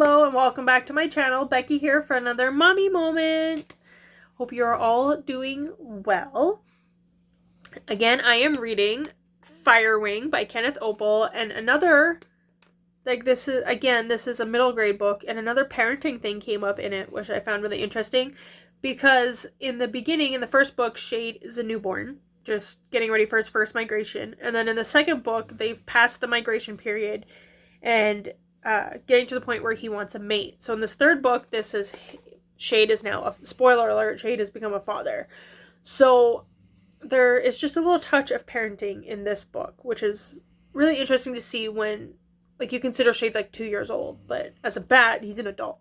Hello and welcome back to my channel. Becky here for another mommy moment. Hope you're all doing well. Again, I am reading Firewing by Kenneth Opel, and this is a middle grade book, and another parenting thing came up in it, which I found really interesting because in the beginning, in the first book, Shade is a newborn, just getting ready for his first migration. And then in the second book, they've passed the migration period and getting to the point where he wants a mate. So in this third book, Shade is now, spoiler alert, Shade has become a father. So there is just a little touch of parenting in this book, which is really interesting to see when, like, you consider Shade's like 2 years old, but as a bat, he's an adult,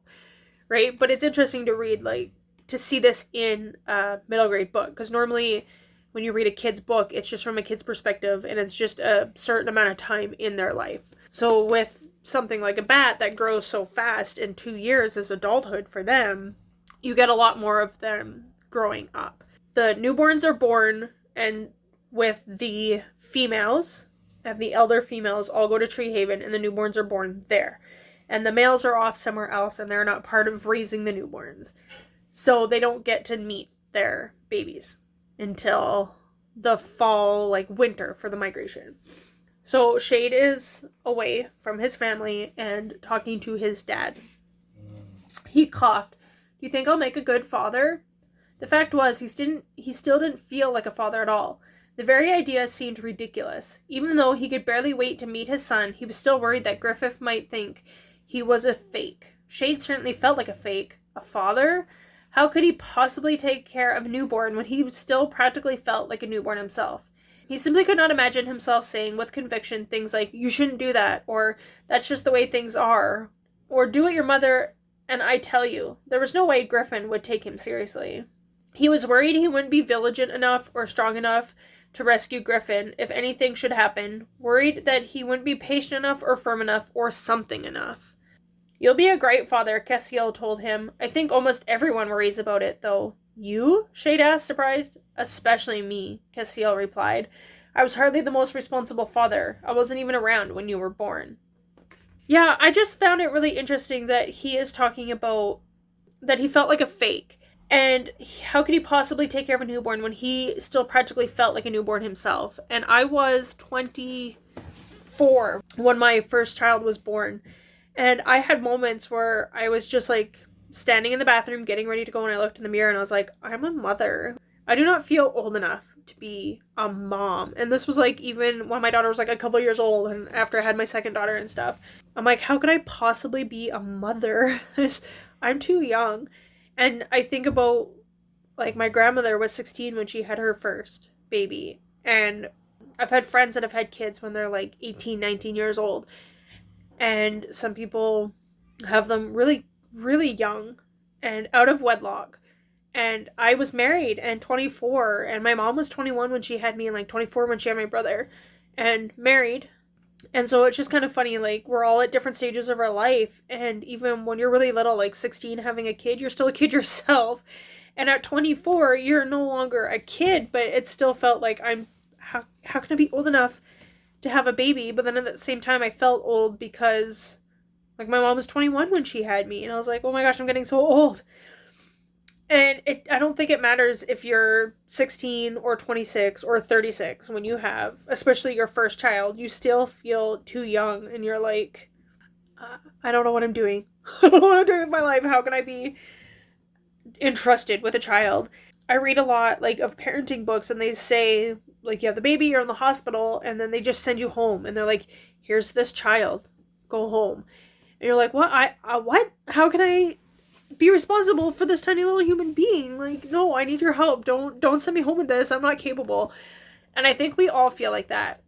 right? But it's interesting to read, like, to see this in a middle grade book, because normally when you read a kid's book, it's just from a kid's perspective, and it's just a certain amount of time in their life. So with something like a bat that grows so fast in 2 years as adulthood for them, you get a lot more of them growing up. The newborns are born, and with the females and the elder females all go to Tree Haven, and the newborns are born there. And the males are off somewhere else, and they're not part of raising the newborns. So they don't get to meet their babies until the fall, like winter, for the migration. So Shade is away from his family and talking to his dad. He coughed. "Do you think I'll make a good father?" The fact was, he still didn't feel like a father at all. The very idea seemed ridiculous. Even though he could barely wait to meet his son, he was still worried that Griffith might think he was a fake. Shade certainly felt like a fake. A father? How could he possibly take care of a newborn when he still practically felt like a newborn himself? He simply could not imagine himself saying with conviction things like, "You shouldn't do that," or "That's just the way things are," or "Do what your mother and I tell you." There was no way Griffin would take him seriously. He was worried he wouldn't be vigilant enough or strong enough to rescue Griffin if anything should happen, worried that he wouldn't be patient enough or firm enough or something enough. "You'll be a great father," Cassiel told him. "I think almost everyone worries about it, though." "You?" Shade asked, surprised. "Especially me," Cassiel replied. "I was hardly the most responsible father. I wasn't even around when you were born." Yeah, I just found it really interesting that he is talking about that he felt like a fake. And how could he possibly take care of a newborn when he still practically felt like a newborn himself? And I was 24 when my first child was born. And I had moments where I was just like standing in the bathroom getting ready to go, and I looked in the mirror and I was like, I'm a mother. I do not feel old enough to be a mom. And this was like even when my daughter was like a couple years old, and after I had my second daughter and stuff. I'm like, how could I possibly be a mother? I'm too young. And I think about, like, my grandmother was 16 when she had her first baby. And I've had friends that have had kids when they're like 18, 19 years old. And some people have them really, really young and out of wedlock. And I was married and 24, and my mom was 21 when she had me, and like 24 when she had my brother, and married. And so it's just kind of funny, like, we're all at different stages of our life, and even when you're really little, like 16, having a kid, you're still a kid yourself. And at 24, you're no longer a kid, but it still felt like how can I be old enough to have a baby? But then at the same time, I felt old because, like, my mom was 21 when she had me, and I was like, oh my gosh, I'm getting so old. And I don't think it matters if you're 16 or 26 or 36 when you have, especially your first child. You still feel too young, and you're like, I don't know what I'm doing. I don't know what I'm doing with my life. How can I be entrusted with a child? I read a lot, like, of parenting books, and they say, like, you have the baby, you're in the hospital, and then they just send you home, and they're like, here's this child, go home. And you're like, what? What? How can I be responsible for this tiny little human being? Like, no, I need your help. Don't send me home with this. I'm not capable. And I think we all feel like that.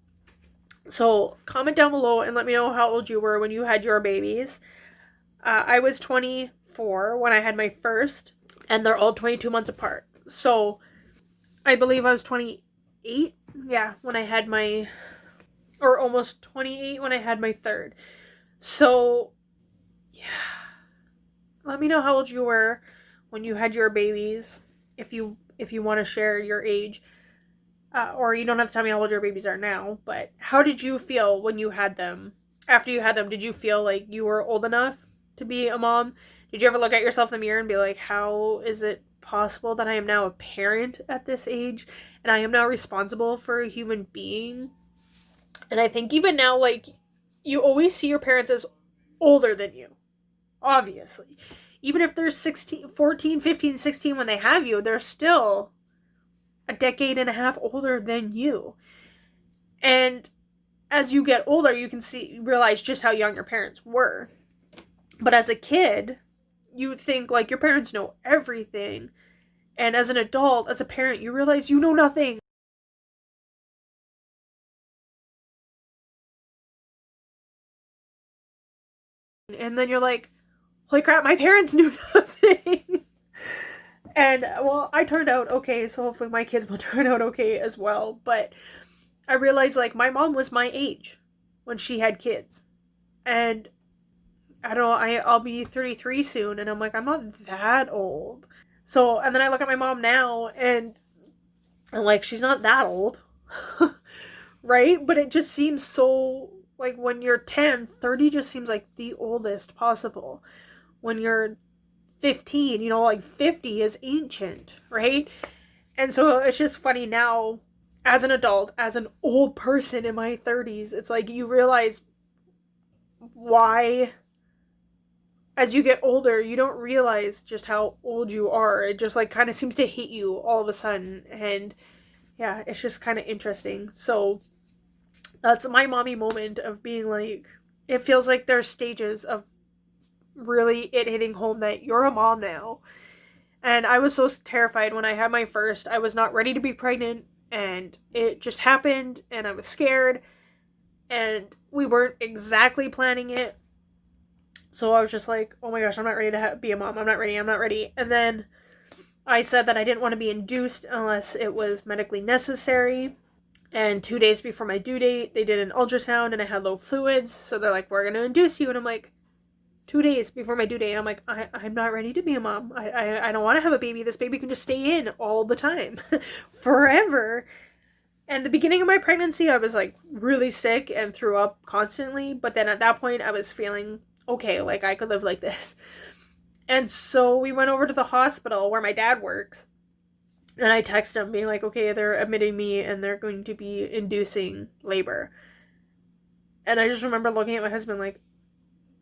So comment down below and let me know how old you were when you had your babies. I was 24 when I had my first, and they're all 22 months apart. So I believe I was 28, yeah, when I had or almost 28 when I had my third. So, yeah. Let me know how old you were when you had your babies, if you want to share your age. Or you don't have to tell me how old your babies are now, but how did you feel when you had them? After you had them, did you feel like you were old enough to be a mom? Did you ever look at yourself in the mirror and be like, how is it possible that I am now a parent at this age and I am now responsible for a human being? And I think even now, like, you always see your parents as older than you, obviously. Even if they're 16, 14, 15, 16 when they have you, they're still a decade and a half older than you. And as you get older, you can realize just how young your parents were. But as a kid, you think like your parents know everything. And as an adult, as a parent, you realize you know nothing. And then you're like, holy crap, my parents knew nothing. And well, I turned out okay, so hopefully my kids will turn out okay as well. But I realized like my mom was my age when she had kids. And I don't know, I'll be 33 soon, and I'm like, I'm not that old. So, and then I look at my mom now, and I'm like, she's not that old. Right? But it just seems so, like, when you're 10, 30 just seems like the oldest possible. When you're 15, you know, like 50 is ancient, right? And so it's just funny now, as an adult, as an old person in my 30s, it's like you realize why, as you get older, you don't realize just how old you are. It just like kind of seems to hit you all of a sudden. And yeah, it's just kind of interesting. So that's my mommy moment of being like, it feels like there's stages of really it hitting home that you're a mom now. And I was so terrified when I had my first. I was not ready to be pregnant, and it just happened, and I was scared, and we weren't exactly planning it. So I was just like, oh my gosh, I'm not ready to be a mom. I'm not ready. And then I said that I didn't want to be induced unless it was medically necessary. And 2 days before my due date, they did an ultrasound and I had low fluids. So they're like, we're going to induce you. And I'm like, 2 days before my due date, I'm like, I'm not ready to be a mom. I don't want to have a baby. This baby can just stay in all the time, forever. And the beginning of my pregnancy, I was like really sick and threw up constantly. But then at that point, I was feeling okay, like I could live like this. And so we went over to the hospital where my dad works. And I texted him being like, okay, they're admitting me and they're going to be inducing labor. And I just remember looking at my husband like,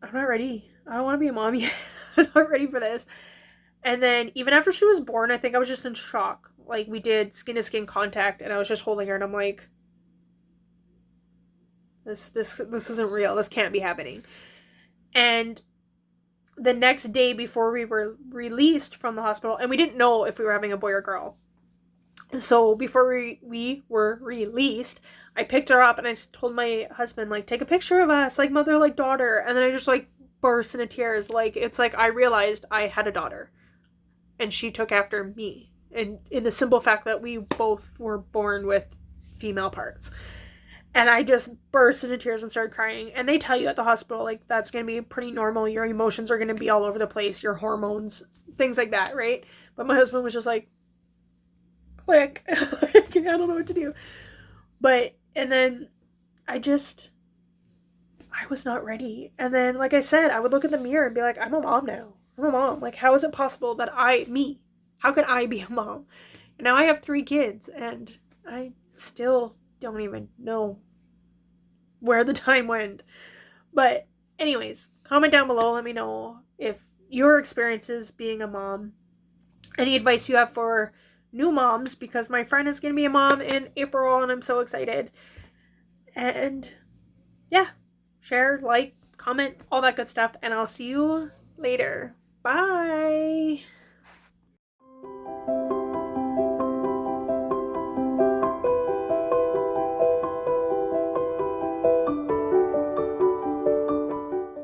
I'm not ready. I don't want to be a mom yet. I'm not ready for this. And then even after she was born, I think I was just in shock. Like, we did skin to skin contact and I was just holding her and I'm like, this isn't real. This can't be happening. And the next day before we were released from the hospital, and we didn't know if we were having a boy or girl. So before we were released, I picked her up and I told my husband, like, take a picture of us, like mother, like daughter. And then I just like burst into tears. Like, it's like I realized I had a daughter and she took after me. And in the simple fact that we both were born with female parts. And I just burst into tears and started crying. And they tell you at the hospital, like, that's going to be pretty normal. Your emotions are going to be all over the place. Your hormones, things like that, right? But my husband was just like, click. I don't know what to do. But, and then I was not ready. And then, like I said, I would look in the mirror and be like, I'm a mom now. I'm a mom. Like, how is it possible that how could I be a mom? And now I have 3 kids and I still don't even know where the time went. But anyways, comment down below. Let me know if your experiences being a mom, any advice you have for new moms, because my friend is going to be a mom in April and I'm so excited. And yeah, share, like, comment, all that good stuff. And I'll see you later. Bye.